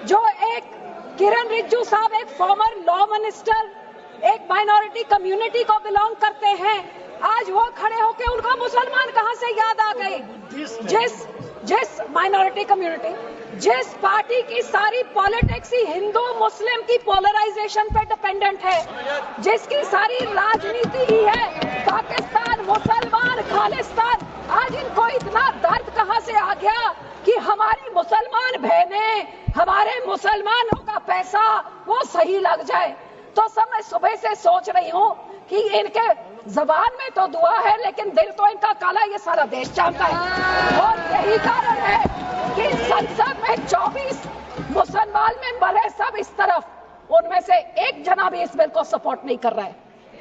जो एक किरण रिजिजू साहब एक फॉर्मर लॉ मिनिस्टर, एक माइनॉरिटी कम्युनिटी को बिलोंग करते हैं, आज वो खड़े होके उनको मुसलमान कहां से याद आ गए? जिस माइनॉरिटी कम्युनिटी, जिस पार्टी की सारी पॉलिटिक्स ही हिंदू मुस्लिम की पोलराइजेशन पे डिपेंडेंट है, जिसकी सारी राजनीति ही है पाकिस्तान मुसलमान खालिस्तान, आज इनको इतना दर्द कहां से आ गया कि हमारी मुसलमान बहनें, हमारे मुसलमानों का पैसा वो सही लग जाए? तो सब मैं सुबह से सोच रही हूँ कि इनके जबान में तो दुआ है लेकिन दिल तो इनका काला, ये सारा देश जानता है। और यही कारण है कि संसद में 24 मुसलमान मेंबर है, सब इस तरफ, उनमें से एक जना भी इस बिल को सपोर्ट नहीं कर रहा है।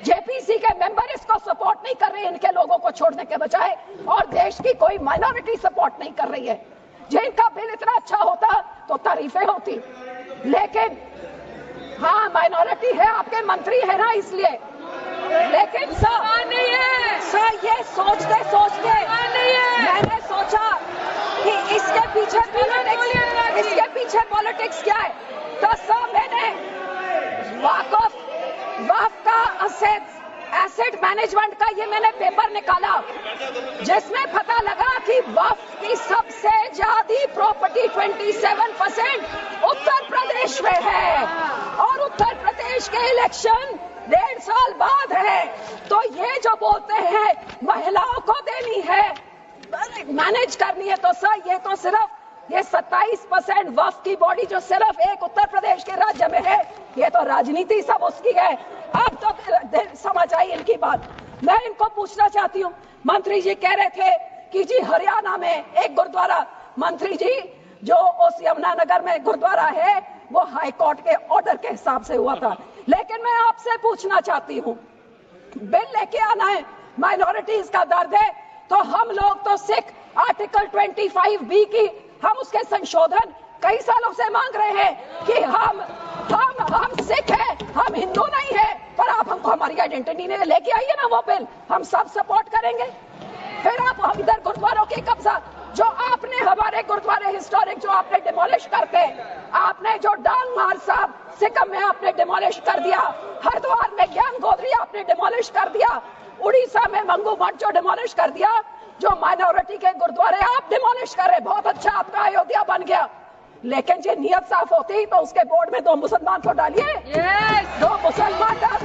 जेपीसी के मेंबर इसको सपोर्ट नहीं कर रहे हैं, इनके लोगों को छोड़ने के बजाय, और देश की कोई माइनॉरिटी सपोर्ट नहीं कर रही है। जिनका बिल इतना अच्छा होता तो तारीफें होती, लेकिन हाँ माइनॉरिटी है, आपके मंत्री है ना इसलिए, लेकिन सर ये सोचते सोचते मैंने सोचा कि इसके पीछे पॉलिटिक्स क्या है। तो सर मैंने वक्फ का एसेट मैनेजमेंट का ये मैंने पेपर निकाला, जिसमें पता लगा कि वक्फ की सबसे ज्यादा प्रॉपर्टी 27% उत्तर प्रदेश में है, और उत्तर प्रदेश के इलेक्शन 1.5 साल बाद है। तो ये जो बोलते हैं महिलाओं को देनी है, मैनेज करनी है, तो सर ये तो सिर्फ ये 27% वक्फ की बॉडी जो सिर्फ एक उत्तर प्रदेश के राज्य में है, ये तो राजनीति सब उसकी है। अब तो समझ आई इनकी बात। मैं इनको पूछना चाहती हूँ, मंत्री जी कह रहे थे कि जी हरियाणा में एक गुरुद्वारा, मंत्री जी जो उस यमुनानगर में गुरुद्वारा है वो हाई कोर्ट के ऑर्डर के हिसाब से हुआ था, लेकिन मैं आपसे पूछना चाहती हूँ, बिल लेके आना है, माइनॉरिटीज का दर्द है, तो हम लोग तो सिख आर्टिकल 25B की हम उसके संशोधन कई सालों से मांग रहे हैं कि हम सिख हैं, हम हिंदू नहीं है, पर आप हमको हमारी आइडेंटिटी ने लेके आइए ना वो बिल, हम सब सपोर्ट करेंगे। फिर आप हम इधर गुरुद्वारों की कब्जा, जो आपने हमारे गुरुद्वारे हिस्टोरिक जो आपने डिमोलिश करके, आपने जो डांगमार साहब सिक्किम में आपने डिमोलिश कर दिया, हरिद्वार में ज्ञान गोदरी आपने डिमोलिश कर दिया, उड़ीसा में मंगू मठ जो डिमोलिश कर दिया, जो माइनॉरिटी के गुरुद्वारे आप डिमोलिश कर रहे, बहुत अच्छा आपका अयोध्या बन गया, लेकिन जो नियत साफ होती तो उसके बोर्ड में 2 मुसलमान को डालिए, 2 मुसलमान डालिए।